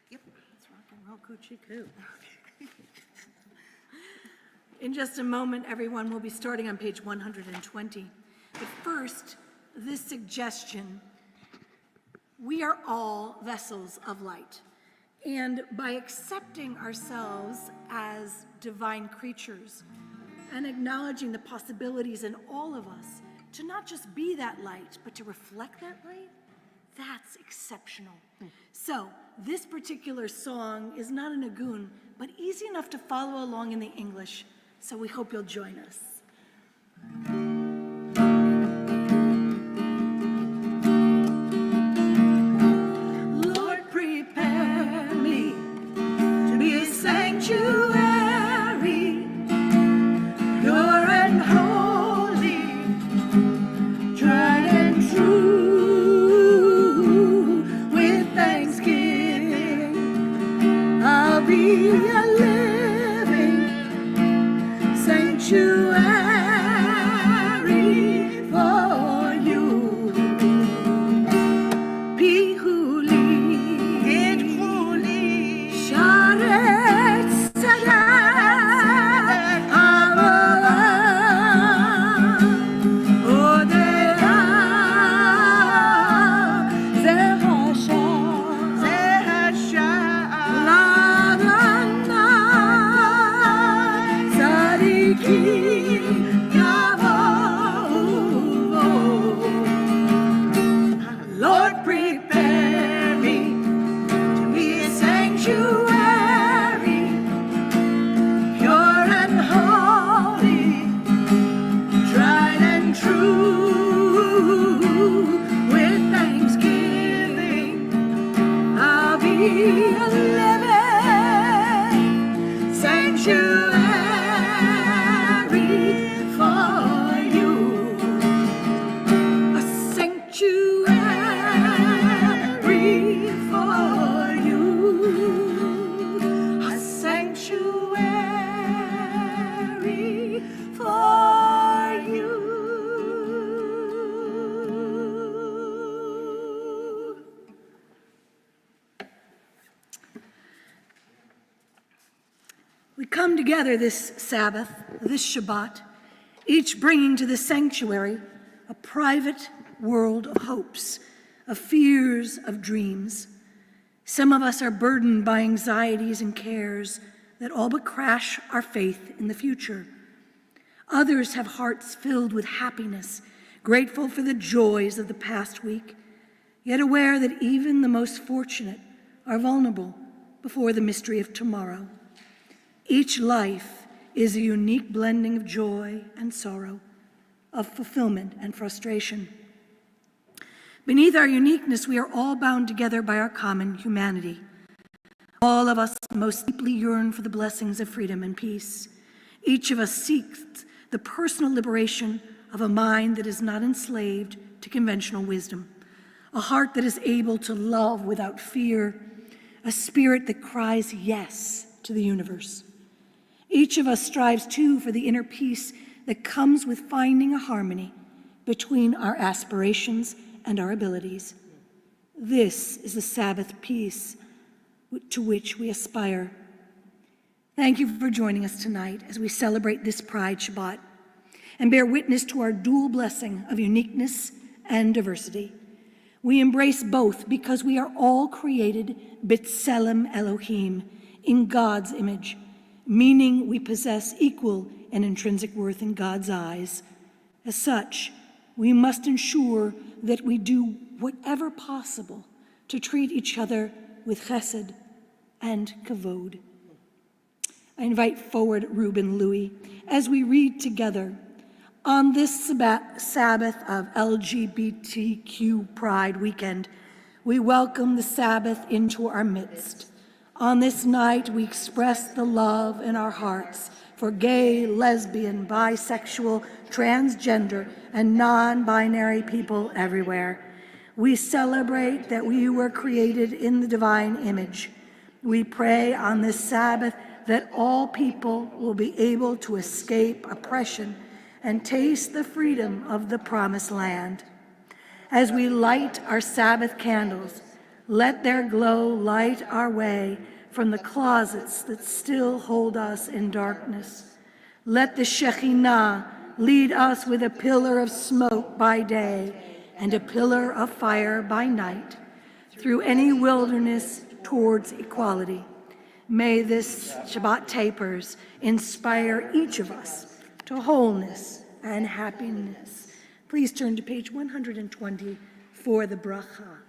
Yep, let's rock and roll coochie coo. In just a moment, everyone will be starting on page 120. But first, this suggestion: we are all vessels of light. And by accepting ourselves as divine creatures and acknowledging the possibilities in all of us to not just be that light, but to reflect that light, that's exceptional. So this particular song is not a nagun, but easy enough to follow along in the English. So we hope you'll join us. Lord, prepare me to be a sanctuary, pure and holy, tried and true. With thanksgiving, I'll be a living sanctuary for you. Pihuli, Sharet Sadat, Odea, Zehasha, Ladana, Sadiki, Lord, prepare me to be a sanctuary, pure and holy, tried and true. With thanksgiving, I'll be a living sanctuary for you. A sanctuary for you. A sanctuary for you. We come together this Sabbath, this Shabbat, each bringing to the sanctuary a private world of hopes, of fears, of dreams. Some of us are burdened by anxieties and cares that all but crash our faith in the future. Others have hearts filled with happiness, grateful for the joys of the past week, yet aware that even the most fortunate are vulnerable before the mystery of tomorrow. Each life is a unique blending of joy and sorrow, of fulfillment and frustration. Beneath our uniqueness, we are all bound together by our common humanity. All of us most deeply yearn for the blessings of freedom and peace. Each of us seeks the personal liberation of a mind that is not enslaved to conventional wisdom, a heart that is able to love without fear, a spirit that cries yes to the universe. Each of us strives too for the inner peace that comes with finding a harmony between our aspirations and our abilities. This is the Sabbath peace to which we aspire. Thank you for joining us tonight as we celebrate this Pride Shabbat and bear witness to our dual blessing of uniqueness and diversity. We embrace both because we are all created B'Tselem Elohim, in God's image, meaning we possess equal and intrinsic worth in God's eyes. As such, we must ensure that we do whatever possible to treat each other with chesed and kavod. I invite forward Reuben Louie as we read together. On this Sabbath of LGBTQ Pride Weekend, we welcome the Sabbath into our midst. On this night, we express the love in our hearts for gay, lesbian, bisexual, transgender, and non-binary people everywhere. We celebrate that we were created in the divine image. We pray on this Sabbath that all people will be able to escape oppression and taste the freedom of the promised land. As we light our Sabbath candles, let their glow light our way from the closets that still hold us in darkness. Let the Shekhinah lead us with a pillar of smoke by day and a pillar of fire by night through any wilderness towards equality. May this Shabbat tapers inspire each of us to wholeness and happiness. Please turn to page 120 for the bracha.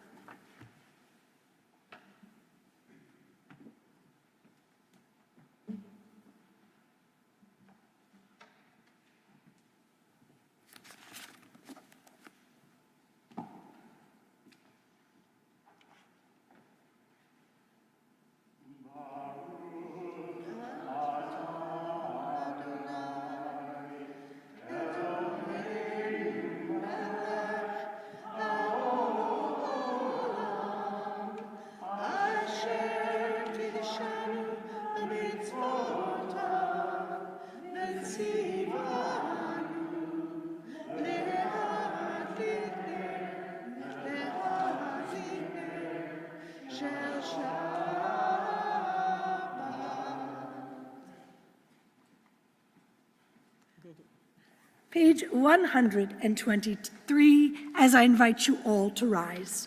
Page 123, as I invite you all to rise.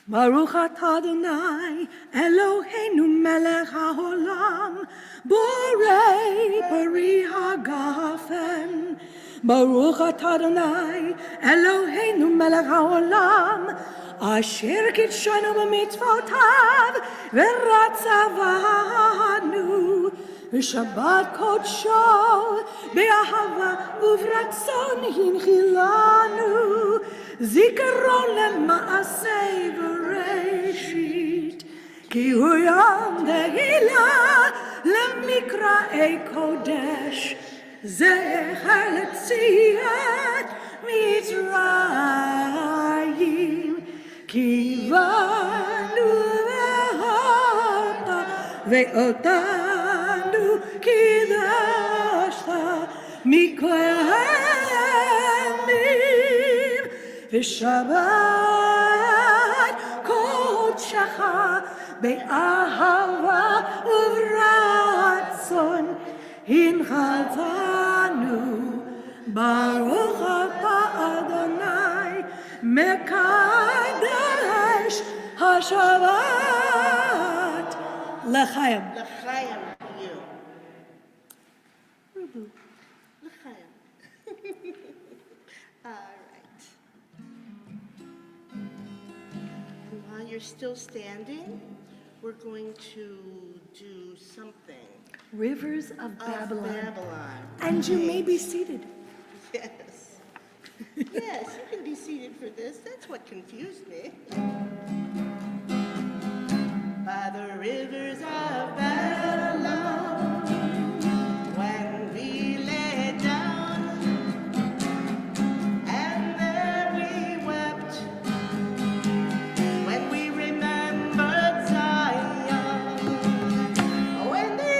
Baruch atah Adonai, Eloheinu melech haolam, borei pari hagafen. Baruch atah Adonai, Eloheinu melech haolam, asher kitshanu b'mitzvotav, v'ratzavanu. Shabbat Kodsho, be'ahava uvratzon hinchilanu, zikaron lema'aseh v'reshit, ki hu yom tehila lemikra'ei kodesh, zecher letziat Mitzrayim, ki vanu ve'hota ve'ota Kidashta Mikwemim V'Shabbat Kodshacha Be'ahava Uvratzon Hinchaltanu Baruch atah Adonai Mekadesh HaShabbat L'chaim. All right. And while you're still standing, we're going to do something. Rivers of Babylon. And you may be seated. Yes. Yes, you can be seated for this. That's what confused me. By the rivers of Babylon, when we lay down, and there we wept, when we remembered Zion, when the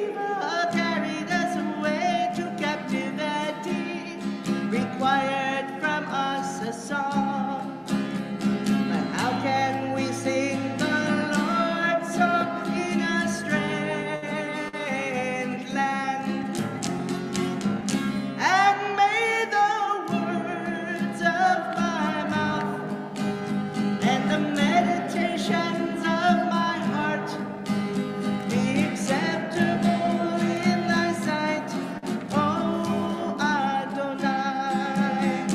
evil carried us away to captivity, required from us a song. But how can we sing the Lord's song in a strange land? And may the words of my mouth and the meditations of my heart be acceptable in thy sight, O Adonai.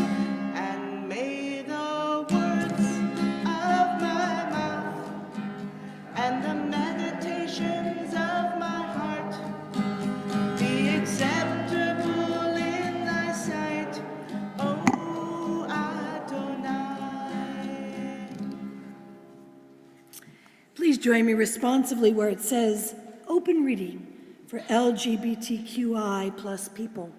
And may the words of my mouth and the meditations of my heart be acceptable in thy sight, O Adonai. Please join me responsively where it says, open reading for LGBTQI plus people.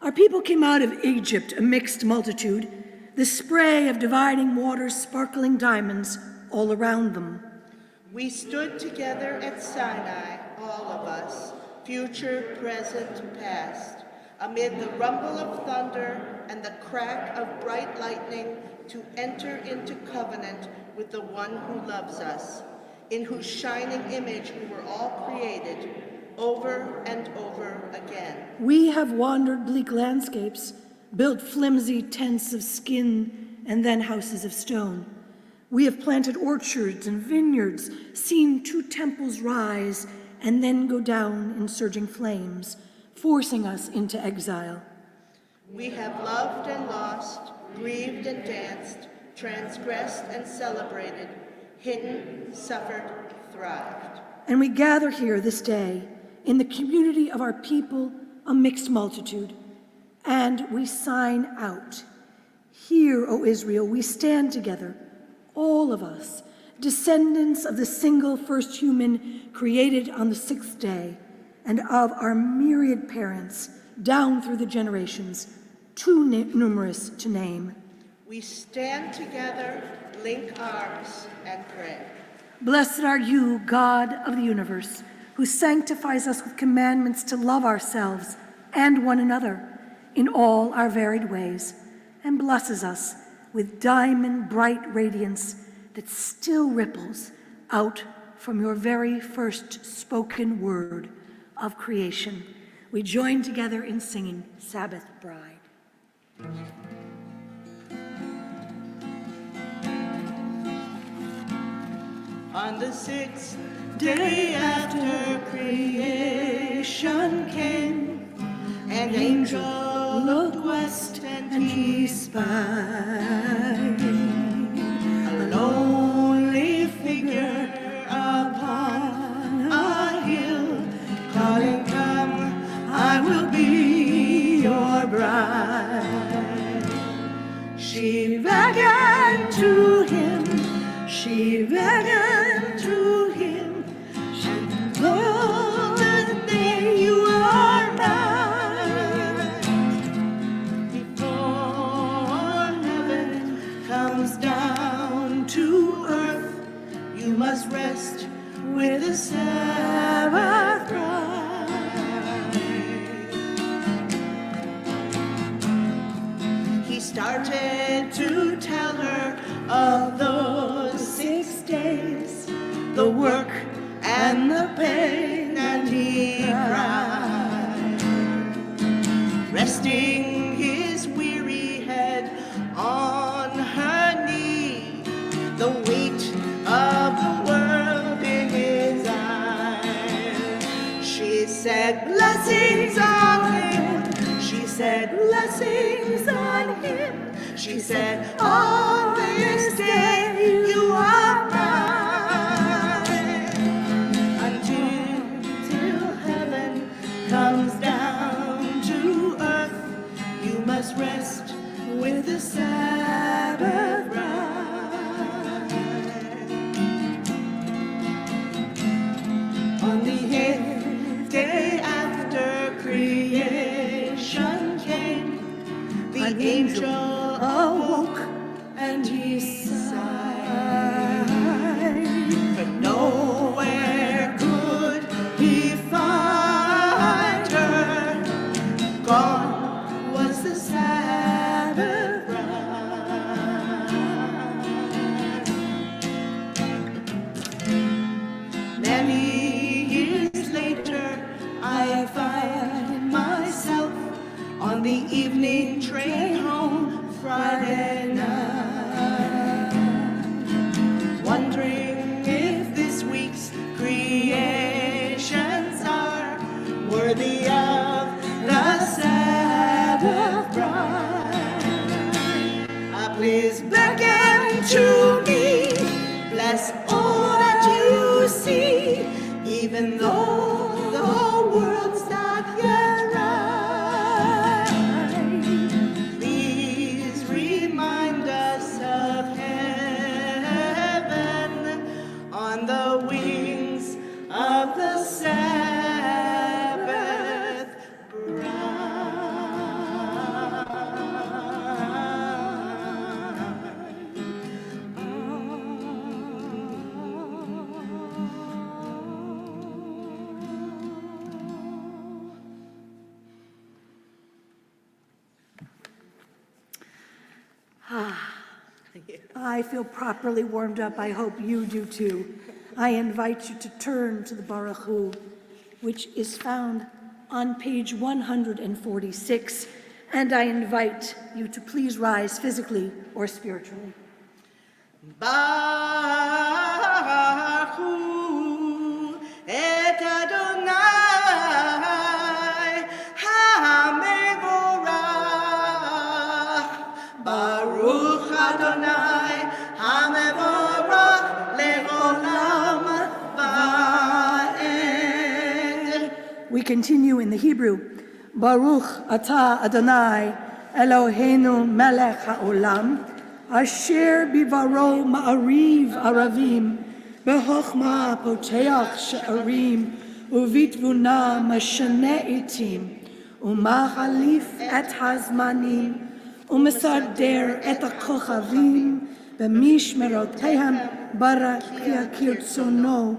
Our people came out of Egypt, a mixed multitude, the spray of dividing waters sparkling diamonds all around them. We stood together at Sinai, all of us, future, present, past, amid the rumble of thunder and the crack of bright lightning, to enter into covenant with the one who loves us, in whose shining image we were all created, over and over again. We have wandered bleak landscapes, built flimsy tents of skin and then houses of stone. We have planted orchards and vineyards, seen two temples rise and then go down in surging flames, forcing us into exile. We have loved and lost, grieved and danced, transgressed and celebrated, hidden, suffered, thrived. And we gather here this day in the community of our people, a mixed multitude, and we sign out. Here, O Israel, we stand together, all of us, descendants of the single first human created on the sixth day, and of our myriad parents down through the generations, too numerous to name. We stand together, link arms, and pray. Blessed are you, God of the universe, who sanctifies us with commandments to love ourselves and one another in all our varied ways, and blesses us with diamond bright radiance that still ripples out from your very first spoken word of creation. We join together in singing Sabbath Bride. On the sixth day after creation came, an angel looked west and he spied a lonely figure upon a hill, calling, "Come, I will be your bride." She beckoned to him, she beckoned to him, she told the day you are mine. Before heaven comes down to earth, you must rest with the Sabbath bride. He started to tell her of those 6 days, the work and the pain, and he cried, resting his weary head on her knee, the weight of the world in his eyes. She said, "Blessings on him." She said, "Blessings on him." She said, "On this day you are mine." Until heaven comes down to earth, you must rest with the Sabbath bride. On the 8th day after creation came, the angel awoke and he sighed, for nowhere could he find her. Gone was the Sabbath bride. Many years later, I find myself on the evening train home Friday night, wondering if this week's creations are worthy of the Sabbath bride. Please beckon to me, bless all that you see, even though the whole world's not yet right. Please remind us of I feel properly warmed up. I hope you do too. I invite you to turn to the Baruch Hu, which is found on page 146, and I invite you to please rise physically or spiritually. Baruch Hu et Adonai HaMevorach. Baruch Adonai HaMevorach le'olam va'ed. We continue in the Hebrew. Baruch atah Adonai Eloheinu melech haolam, asher bivaro ma'ariv aravim, bechochma poteach she'arim, uvitvuna mashane etim, umachalif et hazmanim, umesader et hakochavim, b'mishmerotehem barakia kirtzono,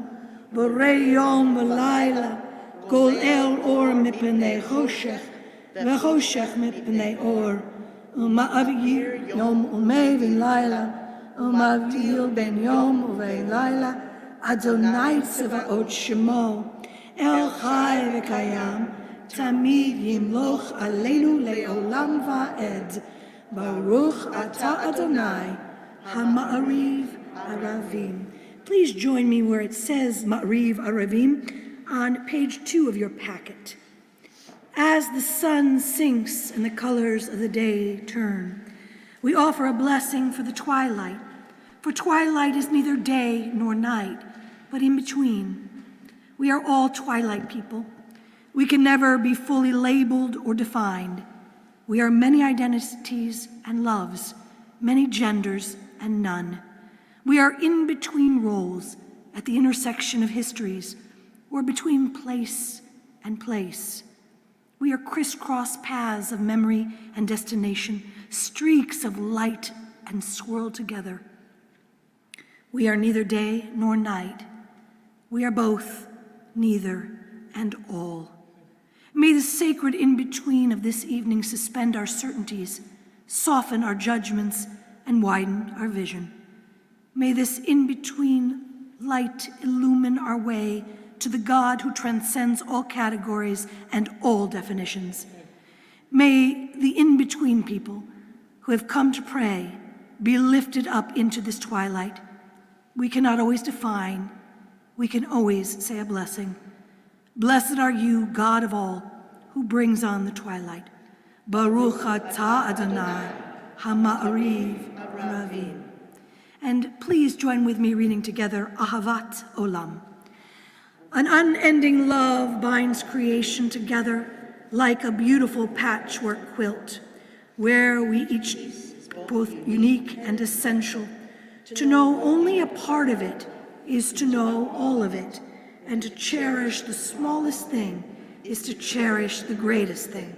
borei yom v'layla, Gol el or mipnei choshech, v'choshech mipnei or, uma'avir yom umei v'layla, uma'avir ben yom uvein layla, Adonai tzvaot shemo, el chai v'kayam, tamid yimloch aleinu le'olam va'ed, Baruch atah Adonai, ha'ma'ariv aravim. Please join me where it says ma'ariv aravim, on page 2 of your packet. As the sun sinks and the colors of the day turn, we offer a blessing for the twilight, for twilight is neither day nor night, but in between. We are all twilight people. We can never be fully labeled or defined. We are many identities and loves, many genders and none. We are in between roles at the intersection of histories, or between place and place. We are crisscross paths of memory and destination, streaks of light and swirled together. We are neither day nor night. We are both, neither, and all. May the sacred in-between of this evening suspend our certainties, soften our judgments, and widen our vision. May this in-between light illumine our way to the God who transcends all categories and all definitions. May the in-between people who have come to pray be lifted up into this twilight. We cannot always define, we can always say a blessing. Blessed are you, God of all, who brings on the twilight. Baruch atah Adonai, ha'ma'ariv aravim. And please join with me reading together Ahavat Olam. An unending love binds creation together like a beautiful patchwork quilt, where we each both unique and essential. To know only a part of it is to know all of it, and to cherish the smallest thing is to cherish the greatest thing.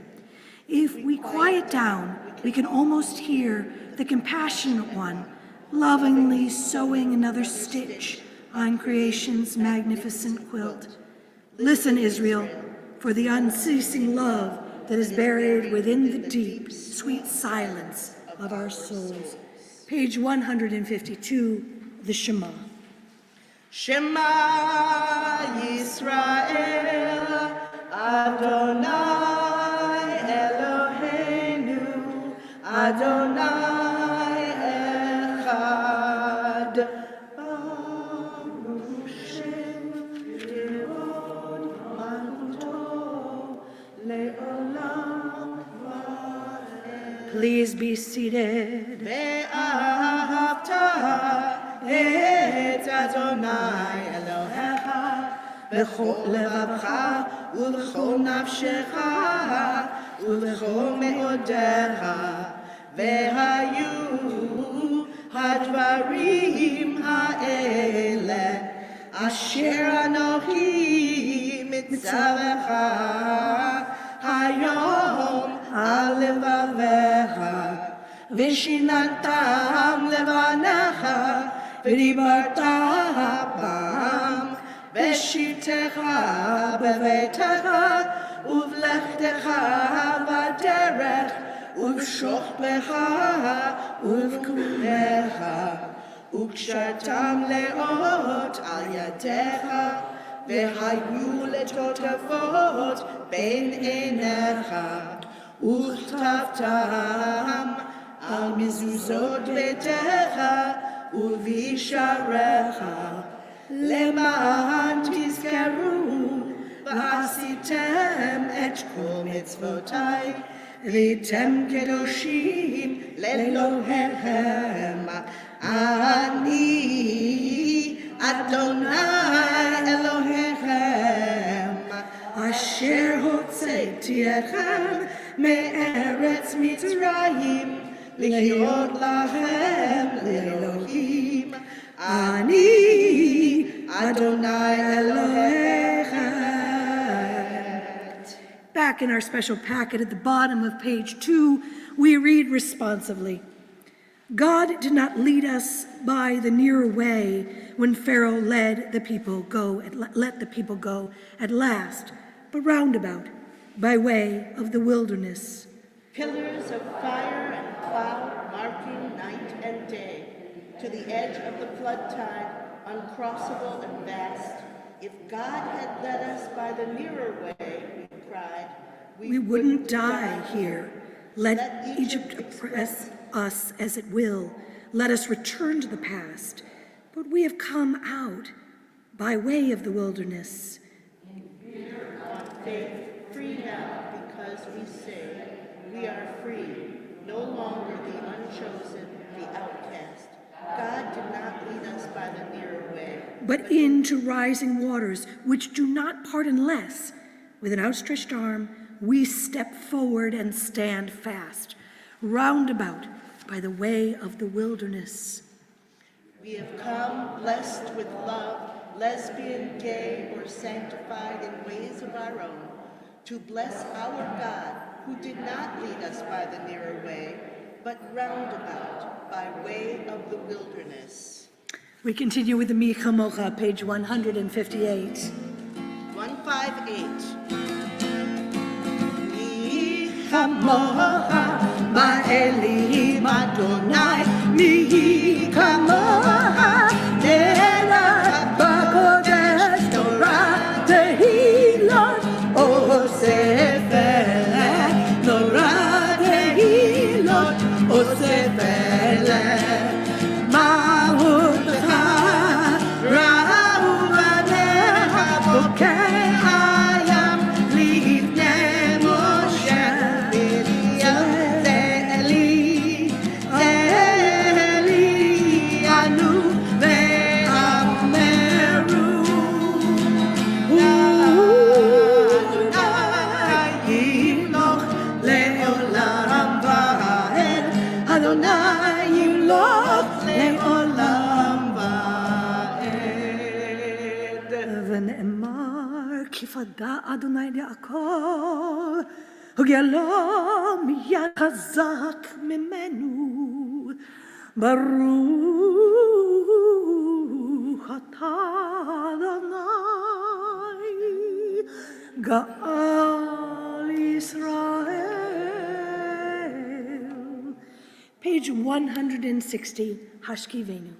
If we quiet down, we can almost hear the compassionate one lovingly sewing another stitch on creation's magnificent quilt. Listen, Israel, for the unceasing love that is buried within the deep, sweet silence of our souls. Page 152, the Shema. Shema Yisrael, Adonai Eloheinu, Adonai Echad. Baruch Shem Kevod Malchuto Le'olam Va'ed. Please be seated. Ve'ahavta et Adonai Elohecha b'chol levavecha u'b'chol nafshecha u'b'chol me'odecha ve'hayu hadvarim ha'ele asher anochi mitzavecha hayom al levavecha v'shinantam levanecha v'dibarta bam v'shivtecha b'veitecha uvlechtecha b'derech ובשוכבך ובקומך, וקשרתם לאות על ידיך, והיו לטוטפות בין עיניך, וכתבתם על מזוזות ביתך ובשעריך, למען תזכרו ועשיתם את כל מצוותיי, והייתם קדושים לאלוהיכם. אני אדוני אלוהיכם, אשר הוצאתי אתכם מארץ מצרים, להיות לכם לאלוהים. אני אדוני אלוהיכם. Back in our special packet at the bottom of page 2, we read responsively, God did not lead us by the nearer way when Pharaoh let the people go at last, but roundabout by way of the wilderness. Pillars of fire and cloud marking night and day, to the edge of the flood tide, uncrossable and vast. If God had led us by the nearer way, we cried, We wouldn't die here. Let Egypt oppress us as it will. Let us return to the past. But we have come out by way of the wilderness. On faith, free now, because we say, we are free, no longer the unchosen, the outcast. God did not lead us by the nearer way, but into rising waters, which do not part unless, with an outstretched arm, we step forward and stand fast, roundabout by the way of the wilderness. We have come blessed with love, lesbian, gay, or sanctified in ways of our own, to bless our God, who did not lead us by the nearer way, but roundabout by way of the wilderness. We continue with the Mi Chamocha, page 158. 158. Chamocha, Ba'elim Adonai, Mi Chamocha, Nera B'Kodesh Torah Tehilot, Osefele, Torah Tehilot, Osefele, Ma'utcha, Ra'u Anecha, Bokeh Hayam, Livnei Moshe, Kifada Adonai Yaakov, Hugyalo miyad chazak mimenu, Baruch atah Adonai, Ga'al Yisrael. Page 160, Hashkivenu.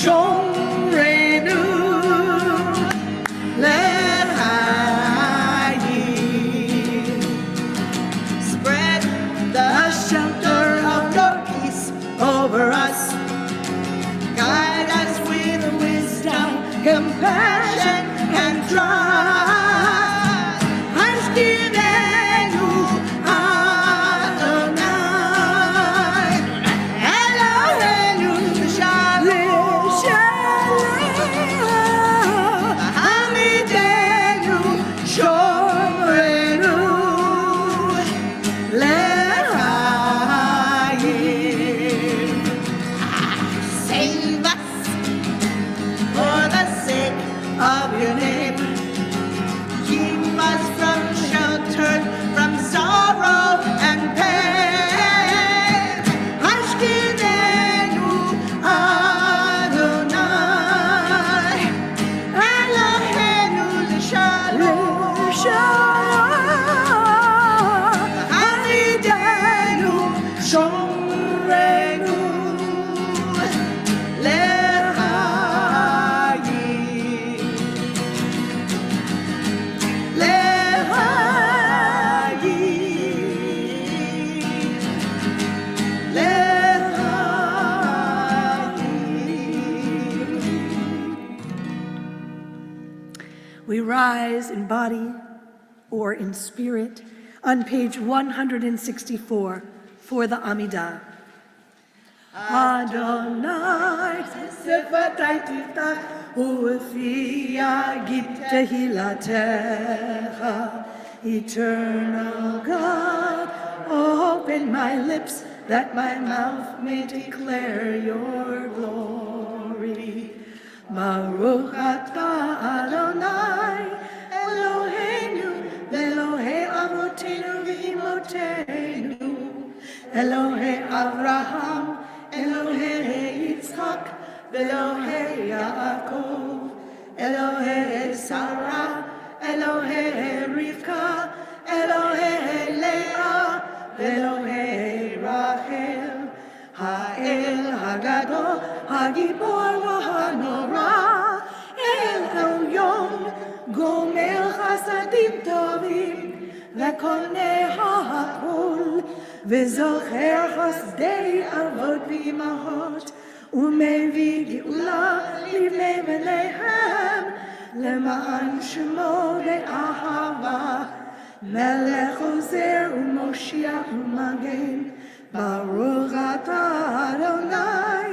Shomrenu שומרנו לחיים, לחיים, לחיים. We rise in body or in spirit on page 164 for the Amidah. Adonai, sefatai tiftach, u'fi yagid tehilatecha. Eternal God, open my lips that my mouth may declare your glory. Baruch atah Adonai, Eloheinu, Elohei avotenu v'imotenu, Elohei Avraham, Elohei Yitzchak, Elohei Yaakov, Elohei Sarah, Elohei Rivka, Elohei Leah, Elohei Rachel, Ha'el Hagadol, Hagibor v'hanora, El Elyon, Gomer Chasadim Tovim, V'koneh ha'akol, V'zocher chasdei avot v'imahot, U'mevii geula livnei v'leihem, Lema'an shemo be'ahava, Melech ozer u'moshiach u'magen, Baruch atah Adonai,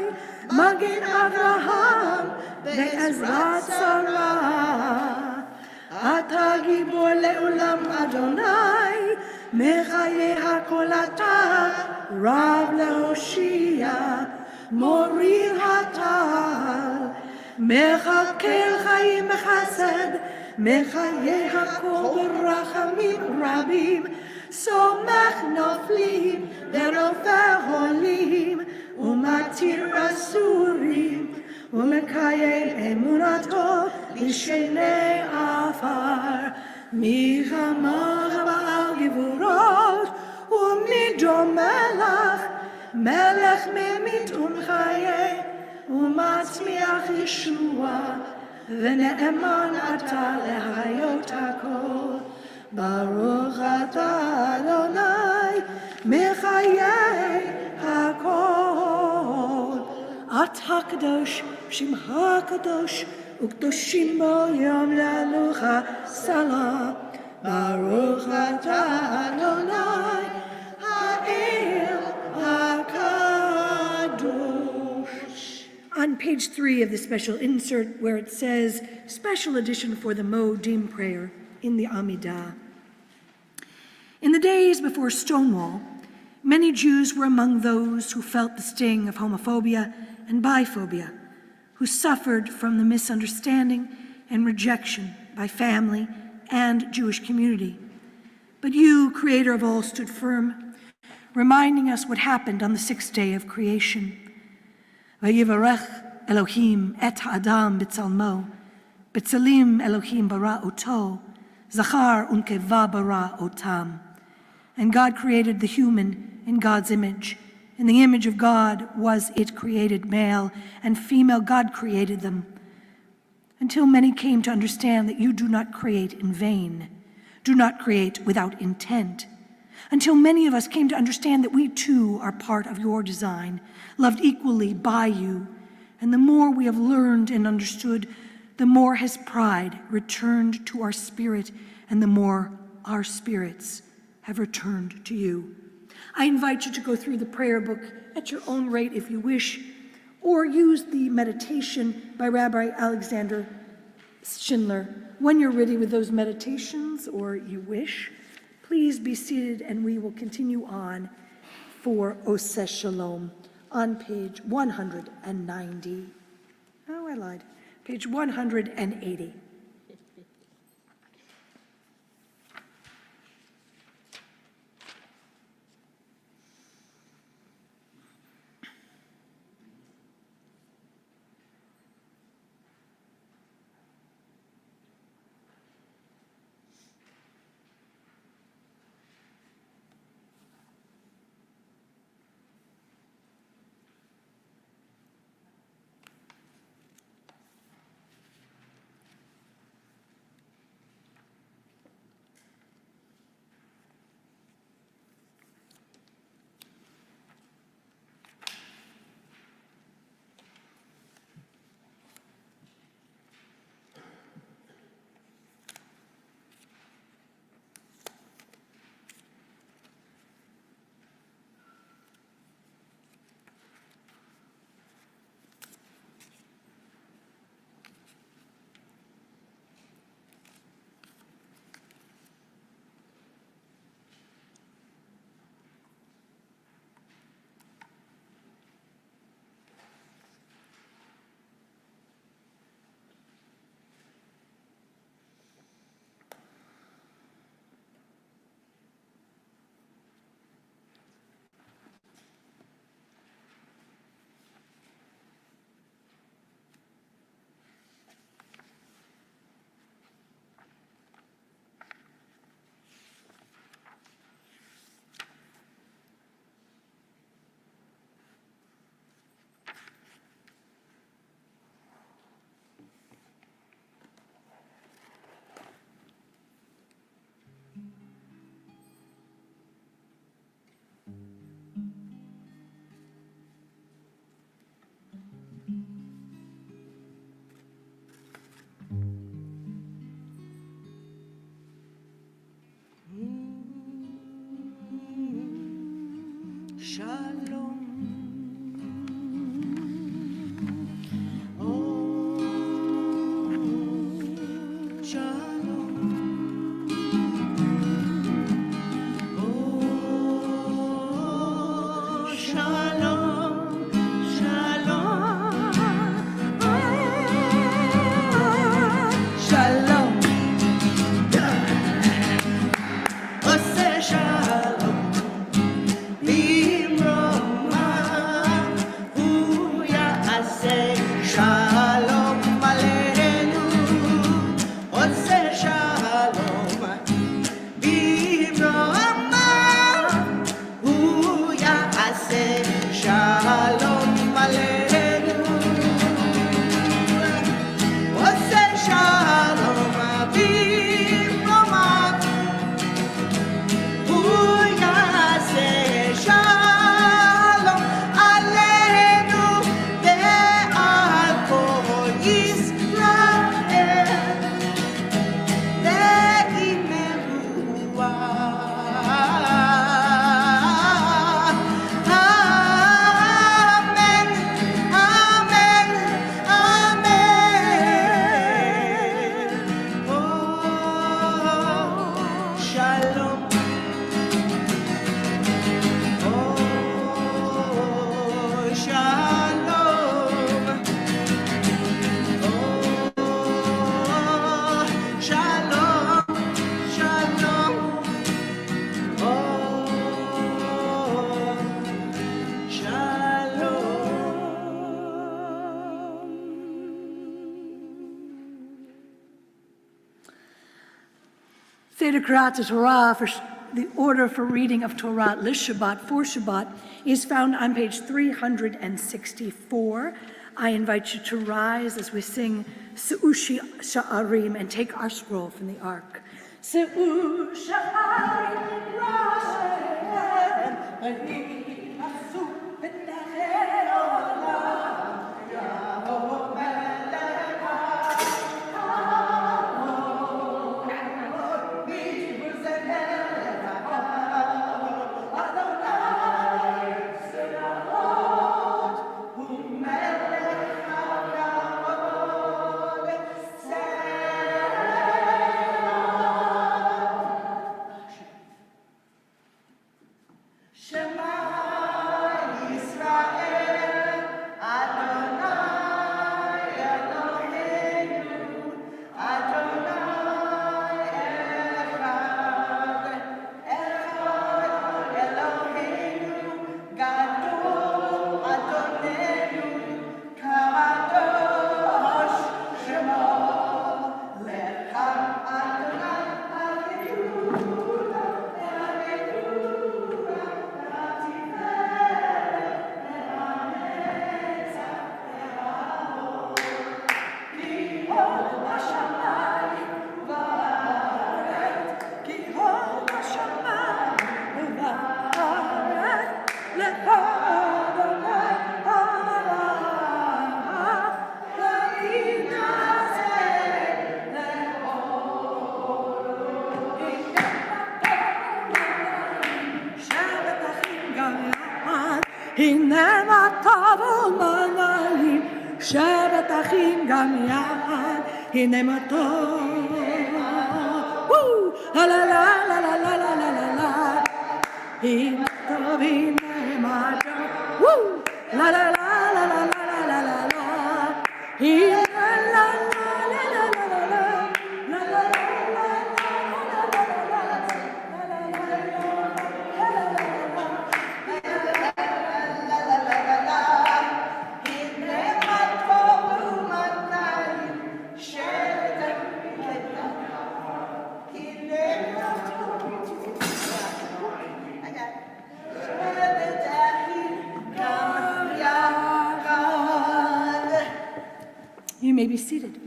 Magen Avraham, Be'ezrat Sarah. Ata gibor le'olam Adonai, Mechaye hakol atah, Rav le'hoshia, Morir hatal, Mechakel chayim b'chesed, Mechaye hakol b'rachamim rabim, Somach noflim, Ve'rofer holim, Umatir asurim, Umekayem emunato, Lishenei afar, Michamach ba'al givurot, Umido melach, Melech memit umchaye, Umatzmiach Yeshua, Ve'ne'eman ata lehayot hakol, Baruch atah Adonai, Mechayeh hakol. Atah kadosh, Shimcha kadosh, Ukdoshim bo yom le'elucha salah. Baruch atah Adonai, Ha'el HaKadosh. On page 3 of the special insert where it says, Special edition for the Moedim prayer in the Amidah. In the days before Stonewall, many Jews were among those who felt the sting of homophobia and biphobia, who suffered from the misunderstanding and rejection by family and Jewish community. But you, Creator of all, stood firm, reminding us what happened on the sixth day of creation. Vayivarech Elohim et ha'adam b'tzalmo, b'tzalim Elohim bara oto, zachar unkeva bara otam. And God created the human in God's image. In the image of God was it created, male and female God created them. Until many came to understand that you do not create in vain, do not create without intent. Until many of us came to understand that we too are part of your design, loved equally by you. And the more we have learned and understood, the more has pride returned to our spirit, and the more our spirits have returned to you. I invite you to go through the prayer book at your own rate if you wish, or use the meditation by Rabbi Alexander Schindler. When you're ready with those meditations, or you wish, please be seated and we will continue on for Oseh Shalom on page 190. Oh, I lied. Page 180. Shalom, shalom, Shalom. Ose shalom, bimroma, hu ya'aseh shalom aleinu. Ose shalom, bimroma, hu ya'aseh shalom aleinu. Ose shalom, bimroma, hu ya'aseh shalom aleinu ve'al kol Yisrael ve'imeruah. Amen, amen, amen. Oh, shalom. Oh, shalom. Oh, shalom, shalom. Oh, Seder Kriyat Torah, for the order for reading of Torah, Shabbat, for Shabbat, is found on page 364. I invite you to rise as we sing Se'ushi Sha'arim and take our scroll from the ark. Se'u Sha'arim Rashem, Ahi Asu B'nachei Olam, Yahweh Melech הנה מה טוב ומנעים, שבת אחים גם יחד, הנה מה טוב. לה לה לה לה לה לה לה לה לה לה, הנה טוב, הנה מה טוב. לה לה לה לה לה לה לה לה לה, הנה לה לה לה לה לה לה לה, לה לה לה You may be seated.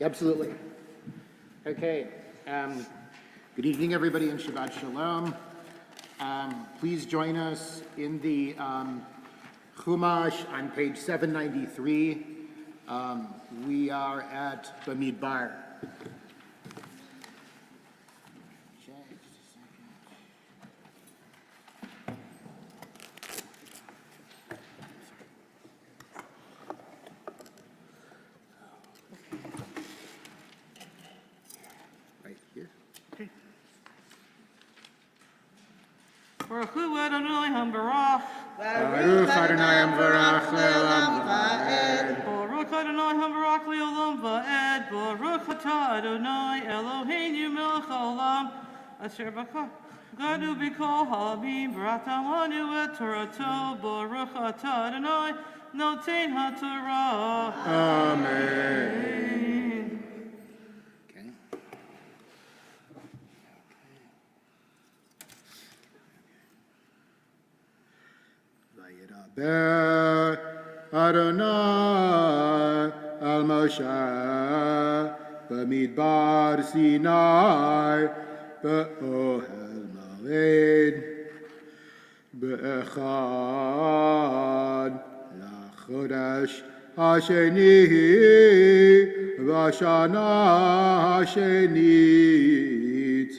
Absolutely. Okay. Good evening, everybody, and Shabbat Shalom. Please join us in the Chumash on page 793. We are at Bamidbar. Baruch Hu Adonai HaMbarach. Baruch Adonai Amvarach Le'olam Va'ed. Baruch Adonai HaMbarach Le'olam Va'ed. Baruch Atah Adonai Eloheinu Melech Haolam. Asher Gadu B'Kol Ha'amim V'rata Lanu Et Torato. Baruch Atah Adonai Noten HaTorah. Amen. Okay. Vayidaber Adonai al Moshe b'midbar Sinai b'ohel moed b'echad lachodesh hasheni v'shana hashenit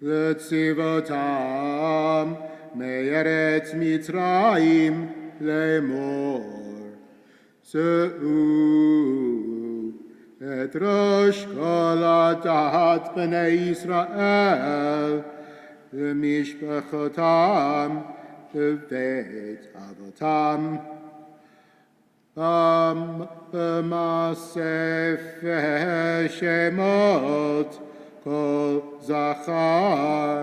letzivotam me'eretz Mitzrayim lemor Se'u et rosh kol adat b'nei Yisrael Mishpachotam b'beit avotam b'masefeh shemot kol zachar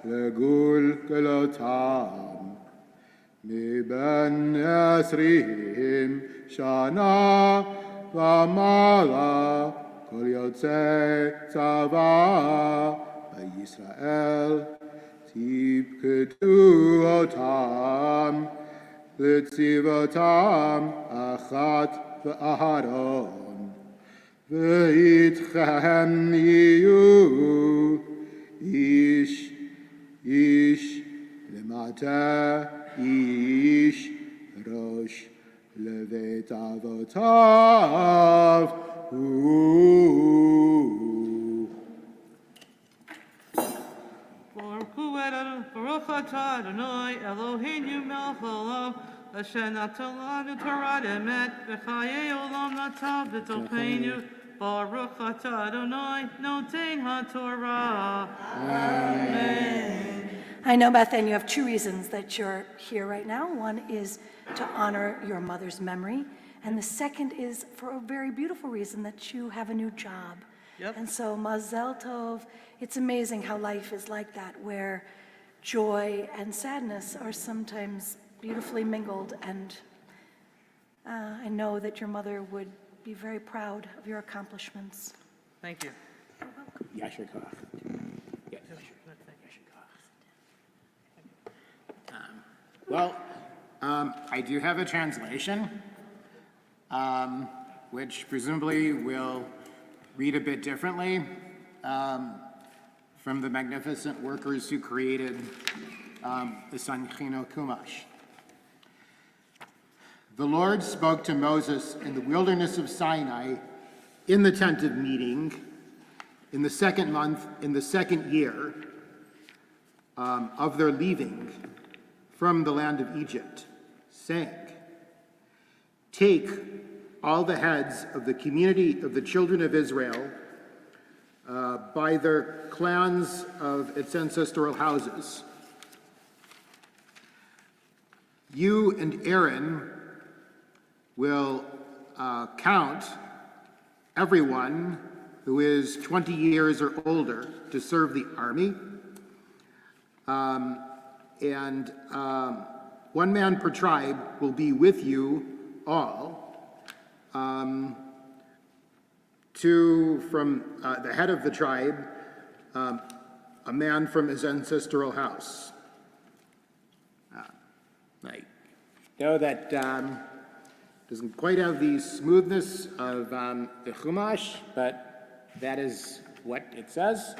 legul gelotam מבין 20 שנה ומעלה כל יוצא צבא בישראל תפקדו אותם לצבאותם אחת באהרון ואיתכם יהיו איש למטה איש ראש לבית אבותיו Baruch atah Adonai Eloheinu melech haolam asher natan lanu Torah emet v'chayei olam natav b'tolcheinu Baruch atah Adonai noten haTorah. Amen. I know, Bethany, you have two reasons that you're here right now. One is to honor your mother's memory, and the second is for a very beautiful reason, that you have a new job. Yep. And so, Mazel Tov, it's amazing how life is like that, where joy and sadness are sometimes beautifully mingled, and I know that your mother would be very proud of your accomplishments. Thank you. Yasher Koach. Well, I do have a translation, which presumably will read a bit differently from the magnificent workers who created the Sanchino Chumash. The Lord spoke to Moses in the wilderness of Sinai in the tent of meeting in the second month, in the second year of their leaving from the land of Egypt, saying, "Take all the heads of the community of the children of Israel by their clans of its ancestral houses. You and Aaron will count everyone who is 20 years or older to serve the army. One man per tribe will be with you all. Two from the head of the tribe, a man from his ancestral house." Right. Know that doesn't quite have the smoothness of the Chumash, but that is what it says.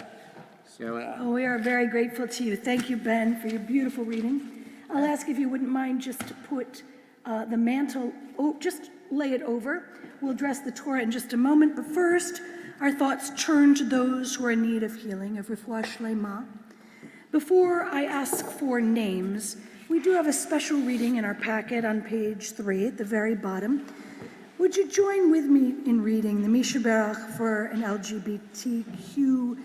So, We are very grateful to you. Thank you, Ben, for your beautiful reading. I'll ask if you wouldn't mind just to put the mantle, just lay it over. We'll address the Torah in just a moment, but first, our thoughts turn to those who are in need of healing, of refuah shlema. Before I ask for names, we do have a special reading in our packet on page 3 at the very bottom. Would you join with me in reading the Mishaberach for an LGBTQ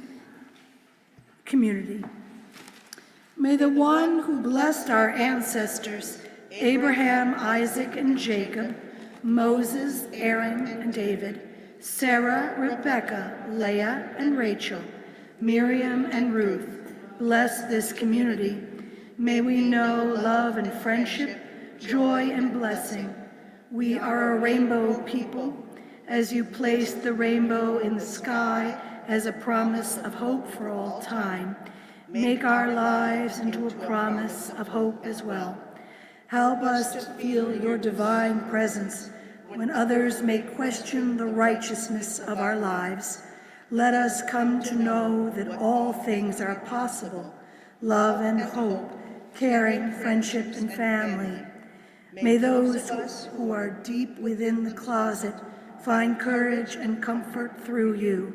community? May the one who blessed our ancestors, Abraham, Isaac, and Jacob, Moses, Aaron, and David, Sarah, Rebecca, Leah, and Rachel, Miriam, and Ruth, bless this community. May we know love and friendship, joy and blessing. We are a rainbow people. As you placed the rainbow in the sky as a promise of hope for all time, make our lives into a promise of hope as well. Help us to feel your divine presence when others may question the righteousness of our lives. Let us come to know that all things are possible, love and hope, caring, friendship, and family. May those who are deep within the closet find courage and comfort through you.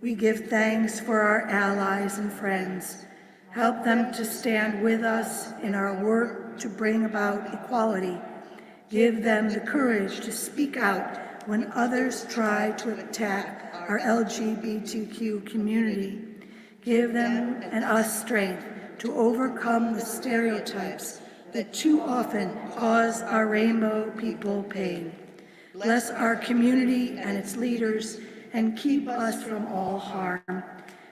We give thanks for our allies and friends. Help them to stand with us in our work to bring about equality. Give them the courage to speak out when others try to attack our LGBTQ community. Give them and us strength to overcome the stereotypes that too often cause our rainbow people pain. Bless our community and its leaders and keep us from all harm.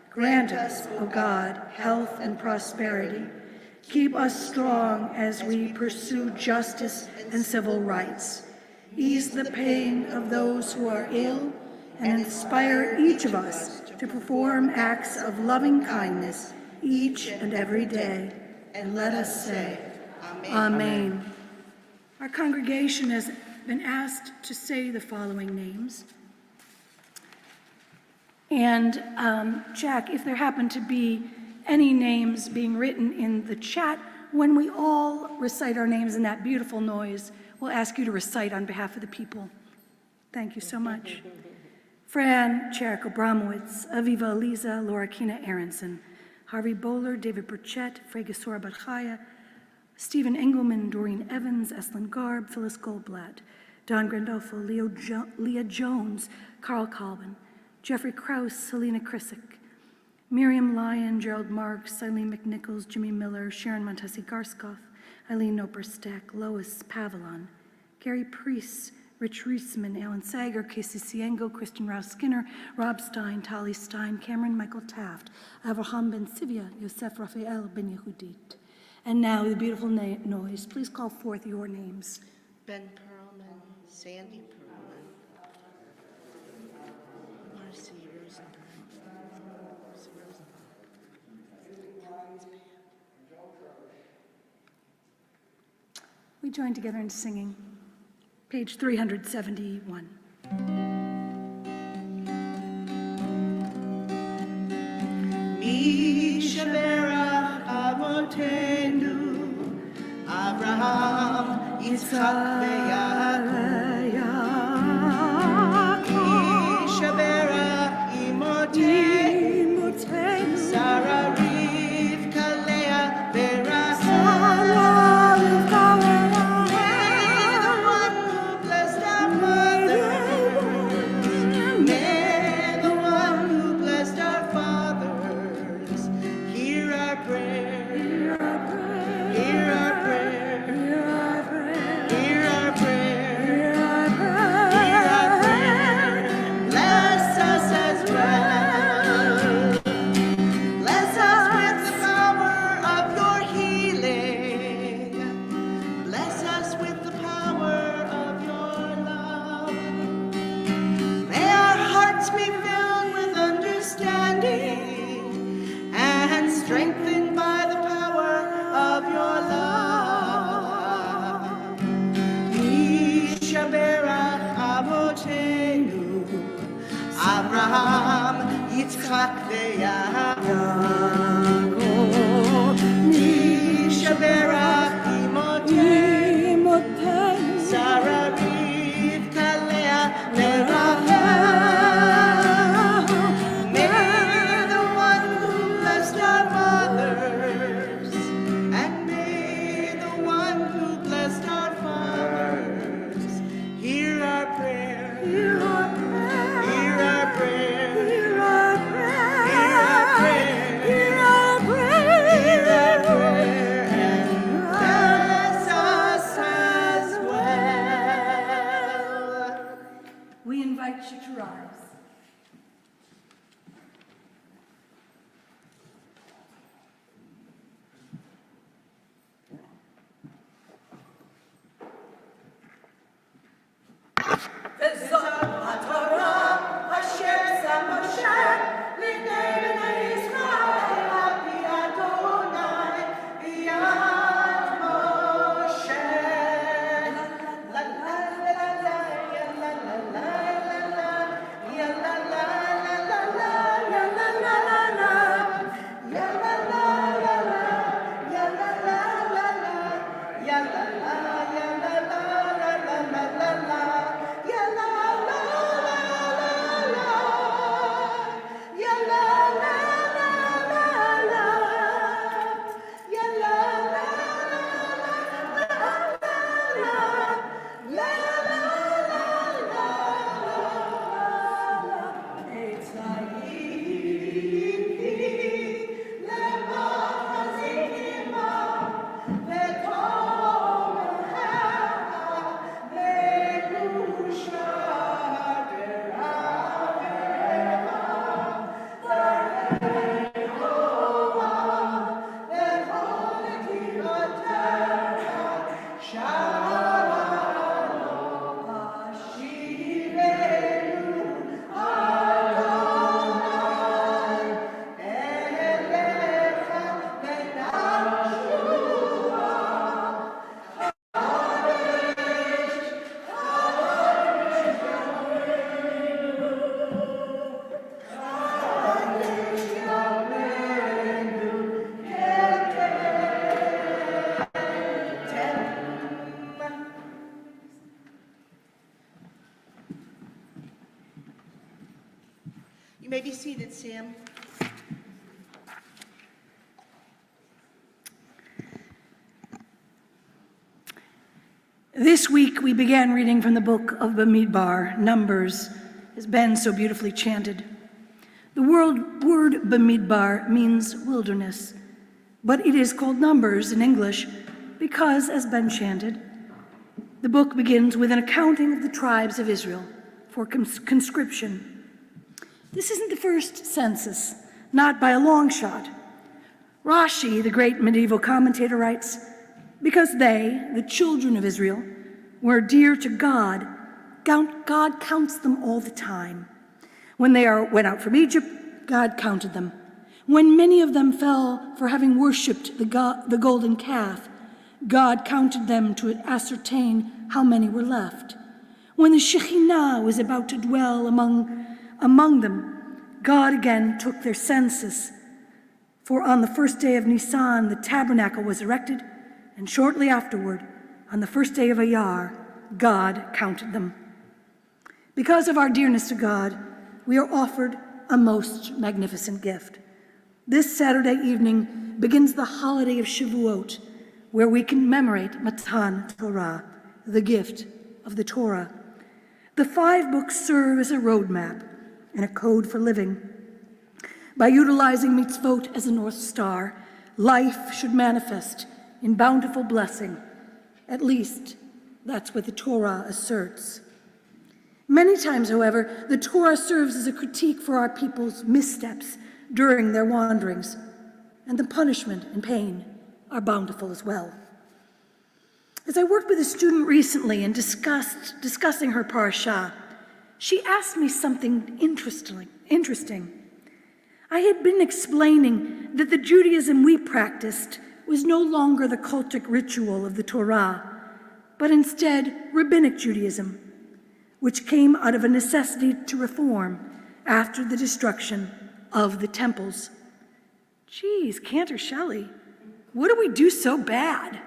Grant us, O God, health and prosperity. Keep us strong as we pursue justice and civil rights. Ease the pain of those who are ill and inspire each of us to perform acts of loving kindness each and every day. And let us say, Amen. Our congregation has been asked to say the following names. And Jack, if there happen to be any names being written in the chat, when we all recite our names in that beautiful noise, we'll ask you to recite on behalf of the people. Thank you so much. Fran Cheriko Bramowitz, Aviva Aliza, Laura Kina Aronson, Harvey Bowler, David Burchett, Fregasora Barchaya, Stephen Engelman, Doreen Evans, Eslyn Garb, Phyllis Goldblatt, Don Grandolfo, Leah Jones, Carl Colvin, Jeffrey Krause, Selena Krisick, Miriam Lyon, Gerald Marks, Eileen McNichols, Jimmy Miller, Sharon Montesi Garskoff, Eileen Noperstack, Lois Pavilon, Gary Priest, Rich Reisman, Alan Sager, Casey Ciengo, Kristen Rouse Skinner, Rob Stein, Tali Stein, Cameron Michael Taft, Avraham Ben Sivia, Yosef Raphael Ben Yehudit. And now, with a beautiful noise, please call forth your names. Ben Perlman, Sandy Perlman, Marcy Rosenberg, We join together in singing. Page 371. Mi Sheberach Avotenu, Abraham, Yitzchak, veYaakov. Mi Sheberach Imotenu, Sarah, Rivka, Leah, Berachah. Strengthened by the power of your love. Yishaberach Avotenu, Abraham, Yitzchak, veYaakov. Yishaberach Imotenu, Sarah, Rivka, Leah, Berachah. Hear our prayer. You may be seated, Sam. This week we began reading from the book of Bamidbar, Numbers, as Ben so beautifully chanted. The word Bamidbar means wilderness, but it is called Numbers in English because, as Ben chanted, the book begins with an accounting of the tribes of Israel for conscription. This isn't the first census, not by a long shot. Rashi, the great medieval commentator, writes, because they, the children of Israel, were dear to God, God counts them all the time. When they went out from Egypt, God counted them. When many of them fell for having worshipped the golden calf, God counted them to ascertain how many were left. When the Shekhinah was about to dwell among them, God again took their census. For on the first day of Nisan, the tabernacle was erected, and shortly afterward, on the first day of Iyar, God counted them. Because of our dearness to God, we are offered a most magnificent gift. This Saturday evening begins the holiday of Shavuot, where we commemorate Matan Torah, the gift of the Torah. The 5 books serve as a roadmap and a code for living. By utilizing mitzvot as a North Star, life should manifest in bountiful blessing. At least, that's what the Torah asserts. Many times, however, the Torah serves as a critique for our people's missteps during their wanderings, and the punishment and pain are bountiful as well. As I worked with a student recently and discussing her parashah, she asked me something interesting. I had been explaining that the Judaism we practiced was no longer the cultic ritual of the Torah, but instead rabbinic Judaism, which came out of a necessity to reform after the destruction of the temples. Geez, Cantor Shelley, what do we do so bad?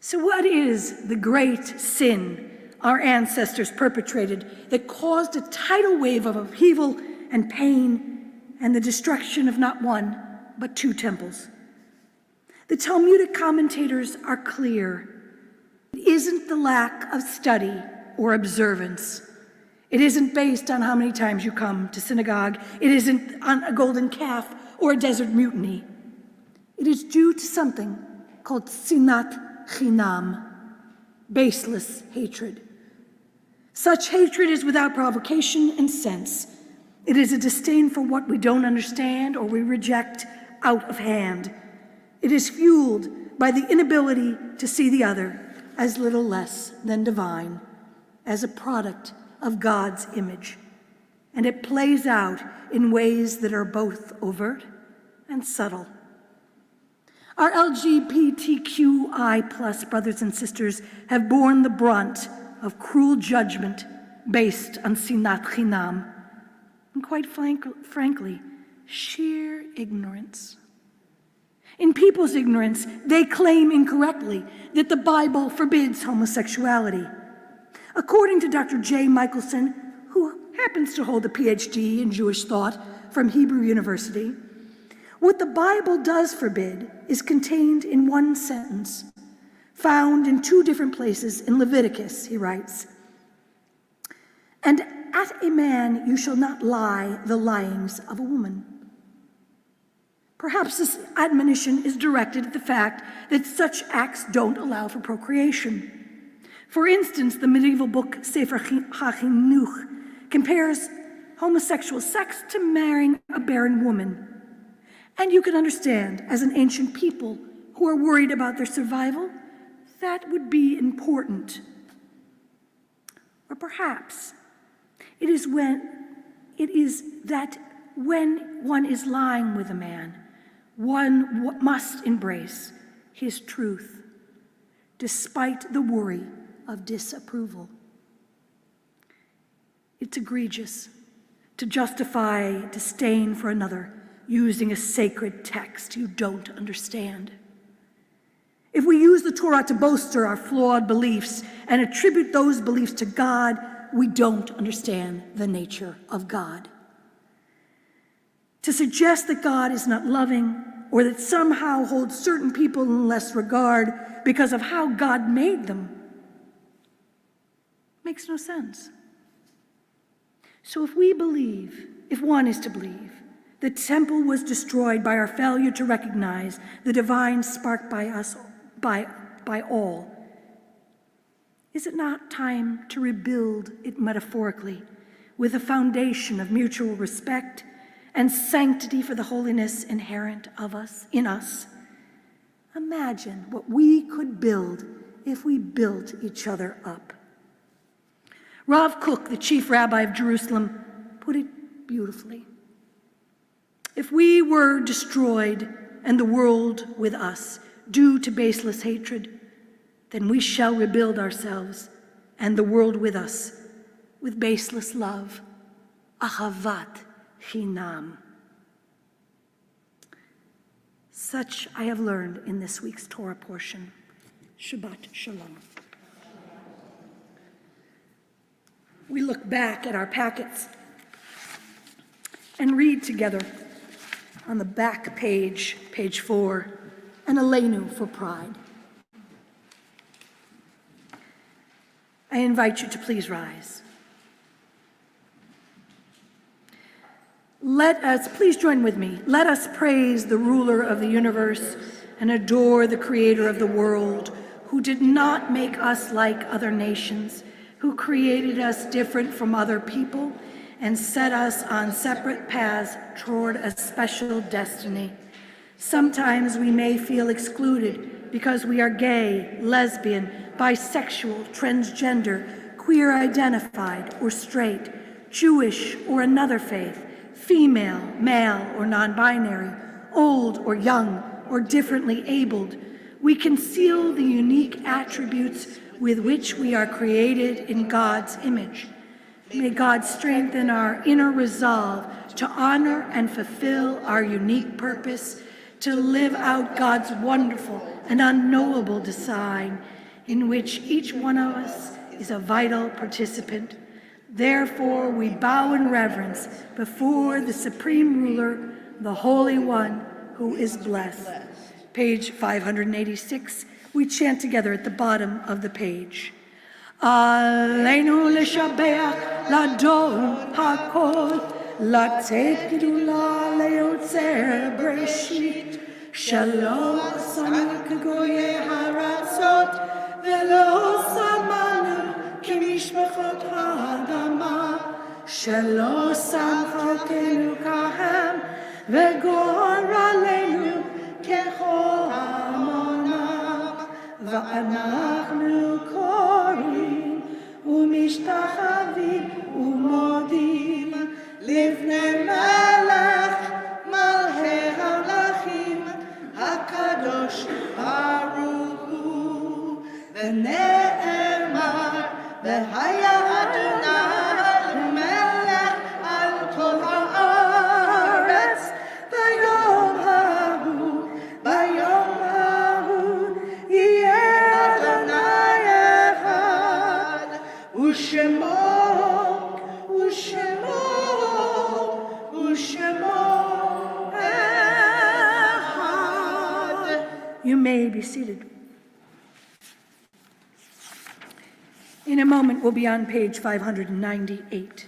So what is the great sin our ancestors perpetrated that caused a tidal wave of upheaval and pain and the destruction of not one, but 2 temples? The Talmudic commentators are clear. It isn't the lack of study or observance. It isn't based on how many times you come to synagogue. It isn't on a golden calf or a desert mutiny. It is due to something called sinat chinam, baseless hatred. Such hatred is without provocation and sense. It is a disdain for what we don't understand or we reject out of hand. It is fueled by the inability to see the other as little less than divine. as a product of God's image, and it plays out in ways that are both overt and subtle. Our LGBTQI+ brothers and sisters have borne the brunt of cruel judgment based on sinat chinam, and quite frankly, sheer ignorance. In people's ignorance, they claim incorrectly that the Bible forbids homosexuality. According to Dr. J. Michelson, who happens to hold a PhD in Jewish thought from Hebrew University, what the Bible does forbid is contained in one sentence, found in 2 different places in Leviticus, he writes. And at a man you shall not lie the lyings of a woman. Perhaps this admonition is directed at the fact that such acts don't allow for procreation. For instance, the medieval book Sefer HaChinuch compares homosexual sex to marrying a barren woman. And you can understand, as an ancient people who are worried about their survival, that would be important. Or perhaps it is that when one is lying with a man, one must embrace his truth, despite the worry of disapproval. It's egregious to justify disdain for another using a sacred text you don't understand. If we use the Torah to bolster our flawed beliefs and attribute those beliefs to God, we don't understand the nature of God. To suggest that God is not loving or that somehow holds certain people in less regard because of how God made them makes no sense. So if one is to believe, the temple was destroyed by our failure to recognize the divine spark by us, by all, is it not time to rebuild it metaphorically with a foundation of mutual respect and sanctity for the holiness inherent in us? Imagine what we could build if we built each other up. Rav Kook, the chief rabbi of Jerusalem, put it beautifully. If we were destroyed and the world with us due to baseless hatred, then we shall rebuild ourselves and the world with us with baseless love, ahavat chinam. Such I have learned in this week's Torah portion. Shabbat shalom. We look back at our packets and read together on the back page, page 4, an Aleinu for pride. I invite you to please rise. Please join with me. Let us praise the ruler of the universe and adore the creator of the world, who did not make us like other nations, who created us different from other people and set us on separate paths toward a special destiny. Sometimes we may feel excluded because we are gay, lesbian, bisexual, transgender, queer identified, or straight, Jewish or another faith, female, male, or non-binary, old or young, or differently abled. We conceal the unique attributes with which we are created in God's image. May God strengthen our inner resolve to honor and fulfill our unique purpose, to live out God's wonderful and unknowable design, in which each one of us is a vital participant. Therefore, we bow in reverence before the Supreme Ruler, the Holy One, who is blessed. Page 586, we chant together at the bottom of the page. Aleinu l'shabeach l'adon hakol, לתת גדולה ליוצר בראשית, שלא עשנו כגויי הארצות, ולא שמנו כמשפחות האדמה, שלא שם חלקנו כהם, וגורלנו ככל עמונם, ואנחנו קוראים משתחווים ומודים לפני מלך מלכי המלכים הקדוש ברוך הוא. ונאמר והיה אדוני למלך על כל הארץ ביום ההוא יהיה אדוני אחד ושמו אחד. You may be seated. In a moment, we'll be on page 598.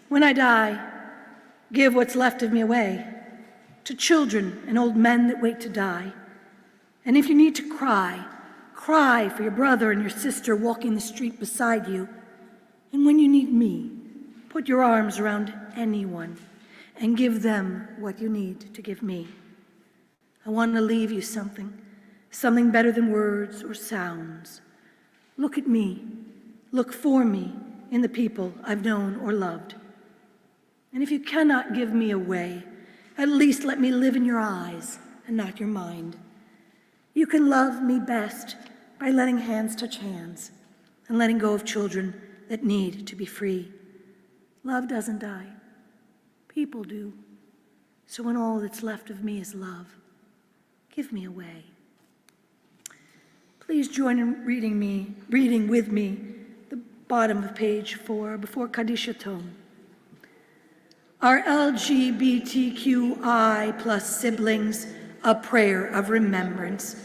When I die, give what's left of me away to children and old men that wait to die. And if you need to cry, cry for your brother and your sister walking the street beside you. And when you need me, put your arms around anyone and give them what you need to give me. I want to leave you something better than words or sounds. Look at me, look for me in the people I've known or loved. And if you cannot give me away, at least let me live in your eyes and not your mind. You can love me best by letting hands touch hands and letting go of children that need to be free. Love doesn't die. People do. So when all that's left of me is love, give me away. Please join in reading with me the bottom of page 4 before Kaddish Tome. Our LGBTQI plus siblings, a prayer of remembrance.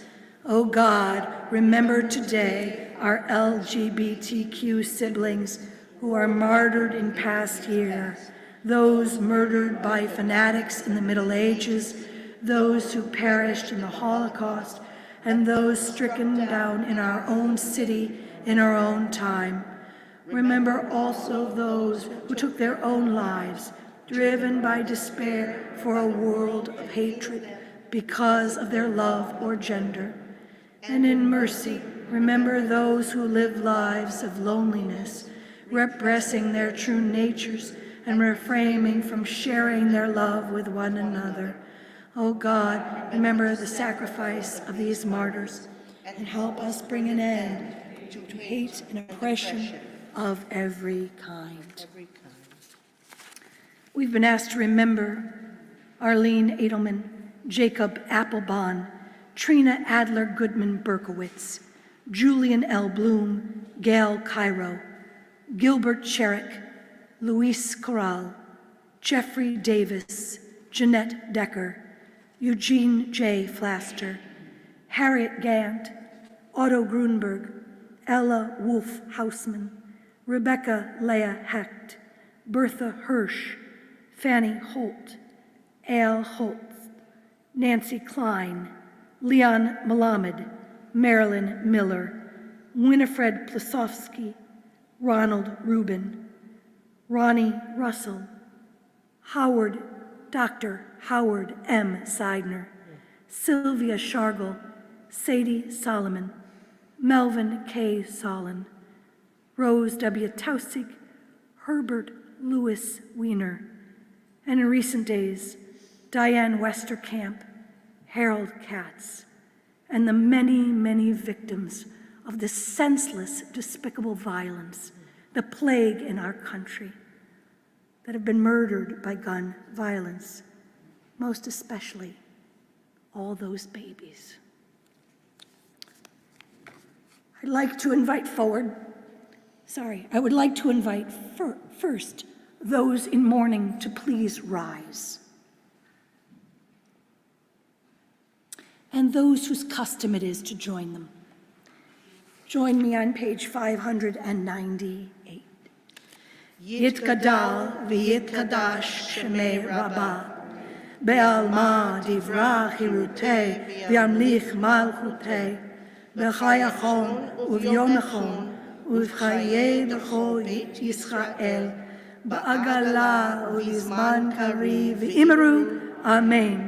O God, remember today our LGBTQ siblings who are martyred in past year, those murdered by fanatics in the Middle Ages, those who perished in the Holocaust, and those stricken down in our own city in our own time. Remember also those who took their own lives, driven by despair for a world of hatred because of their love or gender. And in mercy, remember those who live lives of loneliness, repressing their true natures and refraining from sharing their love with one another. O God, remember the sacrifice of these martyrs and help us bring an end to hate and oppression of every kind. We've been asked to remember Arlene Edelman, Jacob Applebaum, Trina Adler Goodman Berkowitz, Julian L. Bloom, Gail Cairo, Gilbert Sherrick, Luis Corral, Jeffrey Davis, Jeanette Decker, Eugene J. Flaster, Harriet Gant, Otto Grunberg, Ella Wolf Hausman, Rebecca Leah Hecht, Bertha Hirsch, Fanny Holt, Al Holtz, Nancy Klein, Leon Malamed, Marilyn Miller, Winifred Plasofsky, Ronald Rubin, Ronnie Russell, Dr. Howard M. Seidner, Sylvia Shargle, Sadie Solomon, Melvin K. Solon, Rose W. Tausig, Herbert Lewis Wiener, and in recent days, Diane Westerkamp, Harold Katz, and the many, many victims of this senseless, despicable violence, the plague in our country, that have been murdered by gun violence, most especially all those babies. I would like to invite first those in mourning to please rise. And those whose custom it is to join them. Join me on page 598. Yitkadal v'yitkadash shemei Rabbah, be'alma divra chirutei v'yamlich malchutei, b'chayachon u'vyomachon u'v'chayei b'chol Yisrael, ba'agala u'yizman kari v'imeru, amen.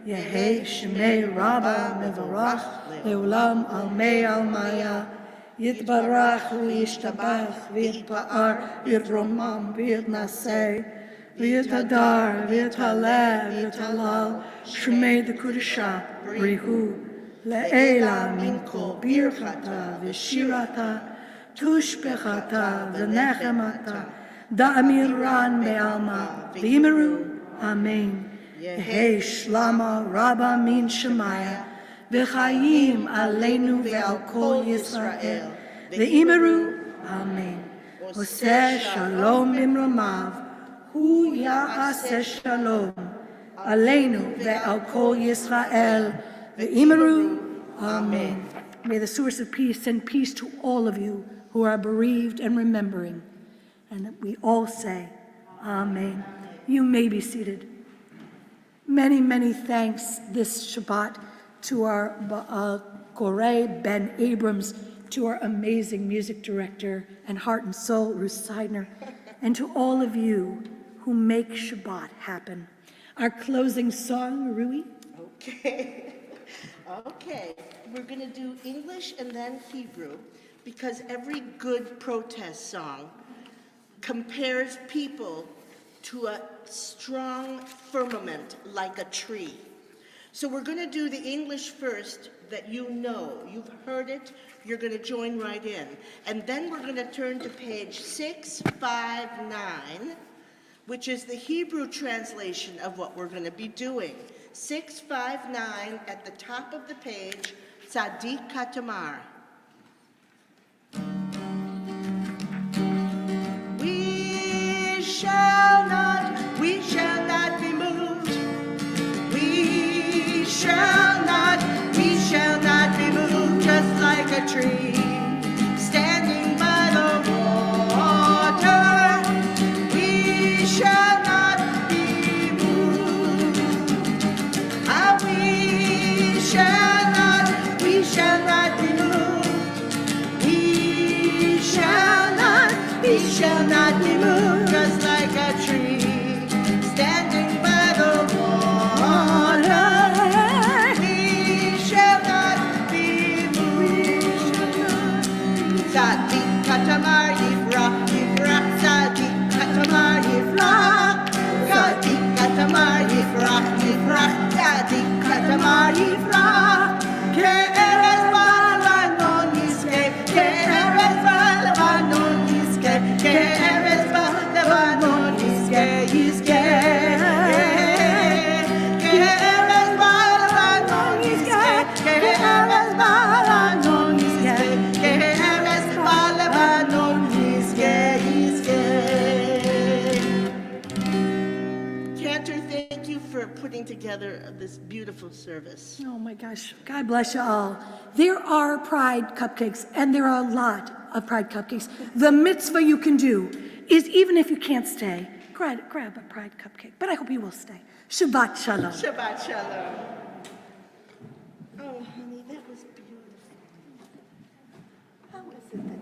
Yehi Shemei Rabba Mevarach Leolam Almei Almaya Yitbarach V'yishtabach V'yitpa'ar V'yitromam V'yitnaseh V'yitadar V'yitaleh V'yitalal Shemei the Kudusha Rihu Le'ela Min Kol Birchata V'shirata Tushbechata V'nechemata Da'amiran Be'alma V'yimeru Amen. Yehi Shlama Rabba Min Shemaya V'chayim Aleinu Ve'al Kol Yisrael V'yimeru Amen. Oseh Shalom Bimromav Hu Ya'aseh Shalom Aleinu Ve'al Kol Yisrael V'yimeru Amen. May the source of peace send peace to all of you who are bereaved and remembering. And we all say, Amen. You may be seated. Many, many thanks this Shabbat to our Corey Ben Abrams, to our amazing music director and heart and soul, Ruth Seidner, and to all of you who make Shabbat happen. Our closing song, Rui. Okay, we're going to do English and then Hebrew, because every good protest song compares people to a strong firmament like a tree. So we're going to do the English first that you know. You've heard it. You're going to join right in. And then we're going to turn to page 659, which is the Hebrew translation of what we're going to be doing. 659 at the top of the page, Tzadik Katamar. We shall not be moved. We shall not be moved, just like a tree standing by the water. We shall not be moved. We shall not be moved. We shall not be moved, just like a tree standing by the water. We shall not be moved. Tzadik Katamar Yifrach, Yifrach, Tzadik Katamar Yifrach. Tzadik Katamar Yifrach, Yifrach, Tzadik Katamar Yifrach. Ke'eres ba'levanon yizkeh, Ke'eres ba'levanon yizkeh, Ke'eres ba'levanon yizkeh, yizkeh. Ke'eres ba'levanon yizkeh, Ke'eres ba'levanon yizkeh, Ke'eres ba'levanon yizkeh, yizkeh. Cantor, thank you for putting together this beautiful service. Oh my gosh, God bless you all. There are pride cupcakes, and there are a lot of pride cupcakes. The mitzvah you can do is, even if you can't stay, grab a pride cupcake. But I hope you will stay. Shabbat shalom. Shabbat shalom. Oh, honey, that was beautiful. How is it that